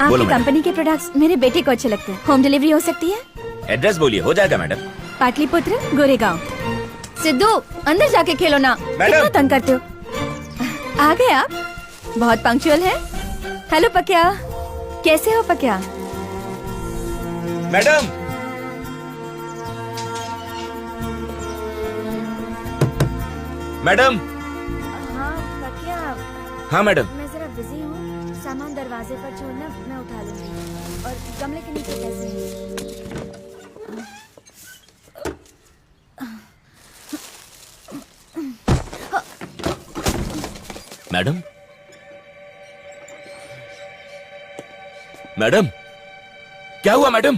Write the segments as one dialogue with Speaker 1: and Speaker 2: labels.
Speaker 1: आपकी कंपनी के प्रोडक्ट्स मेरे बेटे को अच्छे लगते हैं। होम डिलीवरी हो सकती है?
Speaker 2: एड्रेस बोलिए, हो जाएगा मैडम।
Speaker 1: पाटलिपुत्र, गोरेगांव। सिद्धू, अंदर जाके खेलो ना, कितना तंग करते हो। आ गए आप? बहुत पंक्चुअल है। हेलो पक्या, कैसे हो पक्या?
Speaker 2: Madam, madam.
Speaker 1: हाँ पक्या।
Speaker 2: हाँ मैडम।
Speaker 1: मैं जरा बिजी हूँ, सामान दरवाजे पर छोड़ना, मैं उठा लूंगी। और गमले के नीचे कैसे हैं?
Speaker 2: मैडम, मैडम, क्या हुआ मैडम?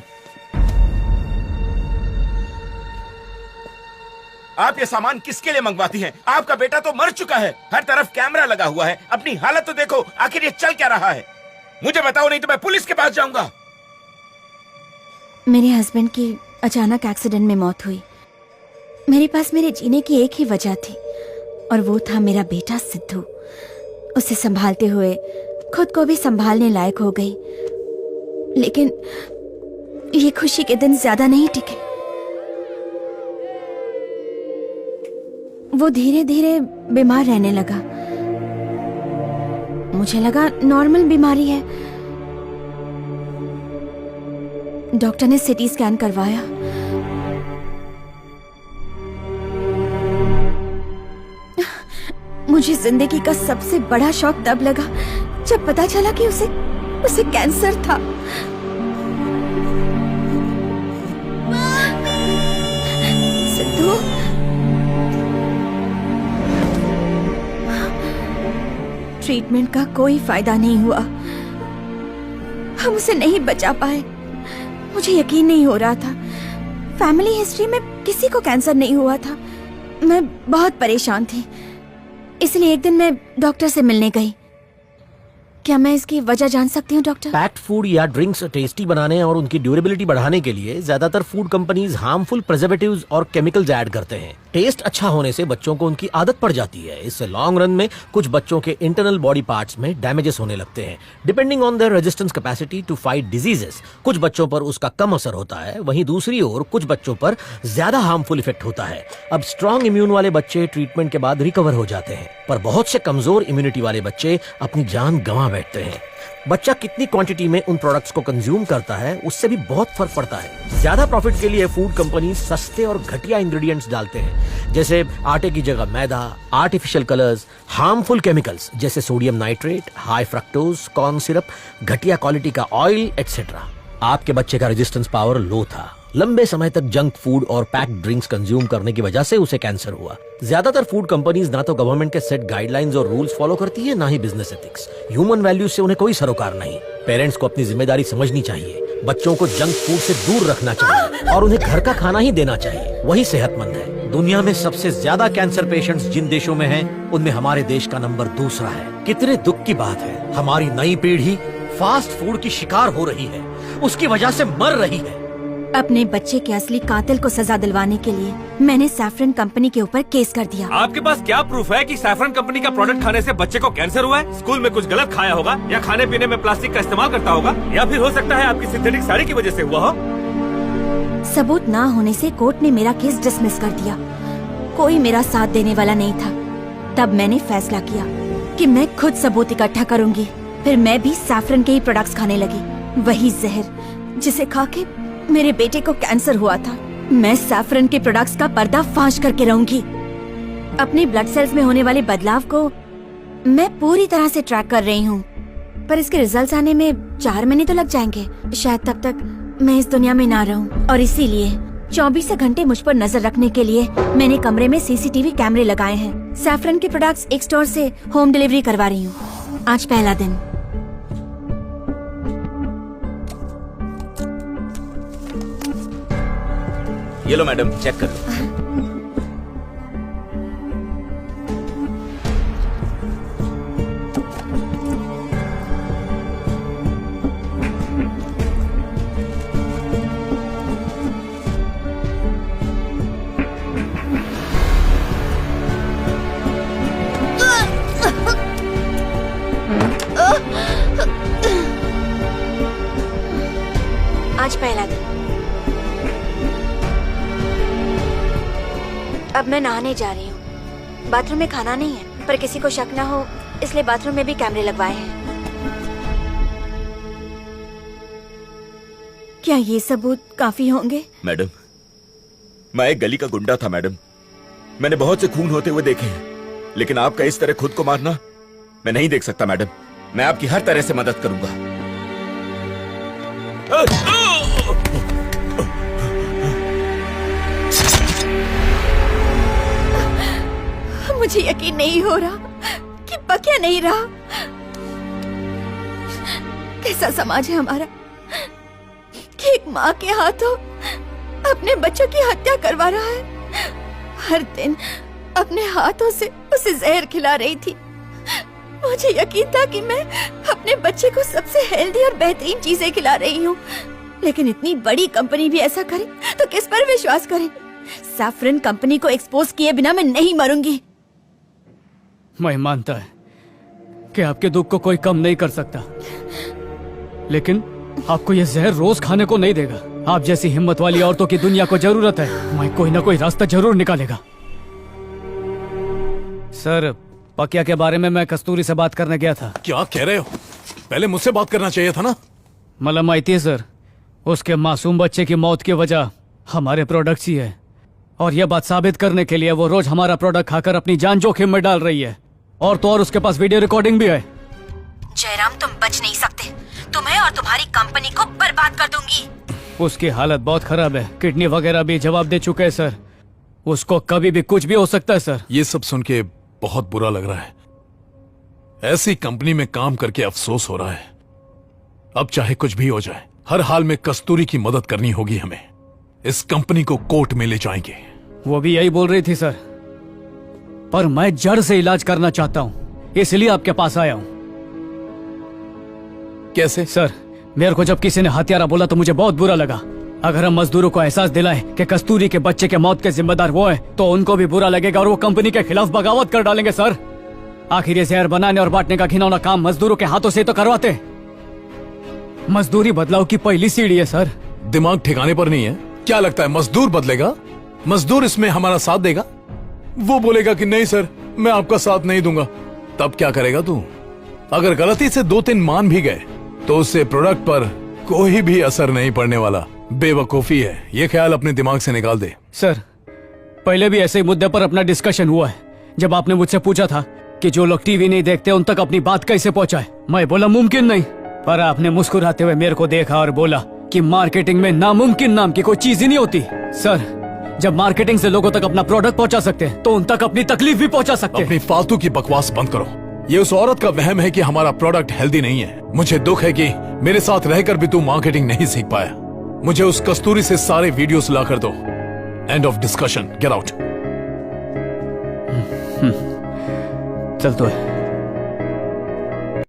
Speaker 2: आप ये सामान किसके लिए मंगवाती हैं? आपका बेटा तो मर चुका है, हर तरफ कैमरा लगा हुआ है, अपनी हालत तो देखो, आखिर ये चल क्या रहा है? मुझे बताओ, नहीं तो मैं पुलिस के पास जाऊंगा।
Speaker 1: मेरे हस्बैंड की अचानक एक्सीडेंट में मौत हुई। मेरे पास मेरे जीने की एक ही वजह थी, और वो था मेरा बेटा सिद्धू। उसे संभालते हुए खुद को भी संभालने लायक हो गई, लेकिन ये खुशी के दिन ज्यादा नहीं टिके। वो धीरे धीरे बीमार रहने लगा। मुझे लगा नॉर्मल बीमारी है। डॉक्टर ने सिटी स्कैन करवाया। मुझे जिंदगी का सबसे बड़ा शौक तब लगा जब पता चला कि उसे कैंसर था। सिद्धू, ट्रीटमेंट का कोई फायदा नहीं हुआ। हम उसे नहीं बचा पाए। मुझे यकीन नहीं हो रहा था। फैमिली हिस्ट्री में किसी को कैंसर नहीं हुआ था। मैं बहुत परेशान थी, इसलिए एक दिन मैं डॉक्टर से मिलने गई। क्या मैं इसकी वजह जान सकती हूँ डॉक्टर?
Speaker 3: पैक्ड फूड या ड्रिंक्स टेस्टी बनाने और उनकी ड्यूरेबिलिटी बढ़ाने के लिए ज्यादातर फूड कंपनीज हार्मफुल प्रिजर्वेटिव्स और केमिकल्स ऐड करते हैं। टेस्ट अच्छा होने से बच्चों को उनकी आदत पड़ जाती है। इससे लॉन्ग रन में कुछ बच्चों के इंटरनल बॉडी पार्ट्स में डैमेजेस होने लगते हैं। Depending on their resistance capacity to fight diseases, कुछ बच्चों पर उसका कम असर होता है, वहीं दूसरी ओर कुछ बच्चों पर ज्यादा हार्मफुल इफेक्ट होता है। अब स्ट्रॉन्ग इम्यून वाले बच्चे ट्रीटमेंट के बाद रिकवर हो जाते हैं, पर बहुत से कमजोर इम्यूनिटी वाले बच्चे अपनी जान गंवा बैठते हैं। बच्चा कितनी क्वांटिटी में उन प्रोडक्ट्स को कंज्यूम करता है, उससे भी बहुत फर्क पड़ता है। ज्यादा प्रॉफिट के लिए फूड कंपनी सस्ते और घटिया इंग्रेडिएंट्स डालते हैं, जैसे आटे की जगह मैदा, आर्टिफिशियल कलर्स, हार्मफुल केमिकल्स जैसे sodium nitrate, high fructose, corn syrup, घटिया क्वालिटी का ऑयल एक्सेट्रा। आपके बच्चे का रेजिस्टेंस पावर लो था। लंबे समय तक जंक फूड और पैक्ड ड्रिंक्स कंज्यूम करने की वजह से उसे कैंसर हुआ। ज्यादातर फूड कंपनीज ना तो गवर्नमेंट के सेट गाइडलाइंस और रूल्स फॉलो करती है, ना ही बिजनेस एथिक्स। ह्यूमन वैल्यूज से उन्हें कोई सरोकार नहीं। पेरेंट्स को अपनी जिम्मेदारी समझनी चाहिए। बच्चों को जंक फूड से दूर रखना चाहिए और उन्हें घर का खाना ही देना चाहिए, वही सेहतमंद है। दुनिया में सबसे ज्यादा कैंसर पेशेंट्स जिन देशों में हैं, उनमें हमारे देश का नंबर 2 है। कितने दुख की बात है, हमारी नई पीढ़ी फास्ट फूड की शिकार हो रही है, उसकी वजह से मर रही है।
Speaker 1: अपने बच्चे के असली कातिल को सजा दिलवाने के लिए मैंने सैफरन कंपनी के ऊपर केस कर दिया।
Speaker 4: आपके पास क्या प्रूफ है कि सैफरन कंपनी का प्रोडक्ट खाने से बच्चे को कैंसर हुआ है? स्कूल में कुछ गलत खाया होगा, या खाने पीने में प्लास्टिक का इस्तेमाल करता होगा, या फिर हो सकता है आपकी सिंथेटिक साड़ी की वजह से हुआ हो।
Speaker 1: सबूत ना होने से कोर्ट ने मेरा केस डिसमिस कर दिया। कोई मेरा साथ देने वाला नहीं था। तब मैंने फैसला किया कि मैं खुद सबूत इकट्ठा करूंगी। फिर मैं भी सैफरन के ही प्रोडक्ट्स खाने लगी, वही जहर जिसे खा के मेरे बेटे को कैंसर हुआ था। मैं सैफरन के प्रोडक्ट्स का पर्दाफाश करके रहूंगी। अपने ब्लड सेल्स में होने वाले बदलाव को मैं पूरी तरह से ट्रैक कर रही हूँ, पर इसके रिजल्ट्स आने में 4 महीने तो लग जाएंगे। शायद तब तक मैं इस दुनिया में ना रहूं, और इसीलिए 24 घंटे मुझ पर नजर रखने के लिए मैंने कमरे में सीसीटीवी कैमरे लगाए हैं। सैफरन के प्रोडक्ट्स एक स्टोर से होम डिलीवरी करवा रही हूँ। आज पहला दिन।
Speaker 2: ये लो मैडम, चेक कर लो।
Speaker 1: आज पहला दिन। अब मैं नहाने जा रही हूँ। बाथरूम में खाना नहीं है, पर किसी को शक ना हो इसलिए बाथरूम में भी कैमरे लगवाए हैं। क्या ये सबूत काफी होंगे?
Speaker 2: मैडम, मैं एक गली का गुंडा था मैडम। मैंने बहुत से खून होते हुए देखे हैं, लेकिन आपका इस तरह खुद को मारना मैं नहीं देख सकता मैडम। मैं आपकी हर तरह से मदद करूंगा।
Speaker 1: मुझे यकीन नहीं हो रहा कि बकिया नहीं रहा। कैसा समाज है हमारा कि एक माँ के हाथों अपने बच्चों की हत्या करवा रहा है। हर दिन अपने हाथों से उसे जहर खिला रही थी। मुझे यकीन था कि मैं अपने बच्चे को सबसे हेल्दी और बेहतरीन चीजें खिला रही हूँ, लेकिन इतनी बड़ी कंपनी भी ऐसा करे तो किस पर विश्वास करें? सैफरन कंपनी को एक्सपोज किए बिना मैं नहीं मरूंगी।
Speaker 5: मैं मानता है कि आपके दुख को कोई कम नहीं कर सकता, लेकिन आपको यह जहर रोज खाने को नहीं देगा। आप जैसी हिम्मत वाली औरतों की दुनिया को जरूरत है। मैं कोई ना कोई रास्ता जरूर निकालेगा। सर, पकिया के बारे में मैं कस्तूरी से बात करने गया था।
Speaker 6: क्या कह रहे हो? पहले मुझसे बात करना चाहिए था ना।
Speaker 5: मलम आई थी सर, उसके मासूम बच्चे की मौत की वजह हमारे प्रोडक्ट्स ही है, और यह बात साबित करने के लिए वो रोज हमारा प्रोडक्ट खाकर अपनी जान जोखिम में डाल रही है। और तो और उसके पास वीडियो रिकॉर्डिंग भी है।
Speaker 1: जयराम, तुम बच नहीं सकते। तुम्हें और तुम्हारी कंपनी को बर्बाद कर दूंगी।
Speaker 5: उसकी हालत बहुत खराब है, किडनी वगैरह भी जवाब दे चुके हैं सर। उसको कभी भी कुछ भी हो सकता है सर।
Speaker 6: ये सब सुन के बहुत बुरा लग रहा है। ऐसी कंपनी में काम करके अफसोस हो रहा है। अब चाहे कुछ भी हो जाए, हर हाल में कस्तूरी की मदद करनी होगी हमें। इस कंपनी को कोर्ट में ले जाएंगे।
Speaker 5: वो भी यही बोल रही थी सर, पर मैं जड़ से इलाज करना चाहता हूँ, इसलिए आपके पास आया हूँ।
Speaker 6: कैसे?
Speaker 5: सर, मेरे को जब किसी ने हत्यारा बोला तो मुझे बहुत बुरा लगा। अगर हम मजदूरों को एहसास दिलाएं कि कस्तूरी के बच्चे के मौत के जिम्मेदार वो है, तो उनको भी बुरा लगेगा और वो कंपनी के खिलाफ बगावत कर डालेंगे सर। आखिर ये जहर बनाने और बांटने का घिनौना काम मजदूरों के हाथों से तो करवाते हैं। मजदूरी बदलाव की पहली सीढ़ी है सर।
Speaker 6: दिमाग ठिकाने पर नहीं है? क्या लगता है मजदूर बदलेगा? मजदूर इसमें हमारा साथ देगा? वो बोलेगा कि नहीं सर, मैं आपका साथ नहीं दूंगा। तब क्या करेगा तू? अगर गलती से 2-3 मान भी गए तो उससे प्रोडक्ट पर कोई भी असर नहीं पड़ने वाला। बेवकूफी है, ये ख्याल अपने दिमाग से निकाल दे।
Speaker 5: सर, पहले भी ऐसे ही मुद्दे पर अपना डिस्कशन हुआ है। जब आपने मुझसे पूछा था कि जो लोग टीवी नहीं देखते उन तक अपनी बात कैसे पहुंचाए, मैं बोला मुमकिन नहीं, पर आपने मुस्कुराते हुए मेरे को देखा और बोला कि मार्केटिंग में नामुमकिन नाम की कोई चीज ही नहीं होती। सर, जब मार्केटिंग से लोगों तक अपना प्रोडक्ट पहुंचा सकते हैं, तो उन तक अपनी तकलीफ भी पहुंचा सकते हैं।
Speaker 6: अपनी फालतू की बकवास बंद करो। ये उस औरत का वहम है कि हमारा प्रोडक्ट हेल्दी नहीं है। मुझे दुख है कि मेरे साथ रहकर भी तू मार्केटिंग नहीं सीख पाया। मुझे उस कस्तूरी से सारे वीडियोस ला कर दो। End of discussion. Get out.
Speaker 5: चल तो है।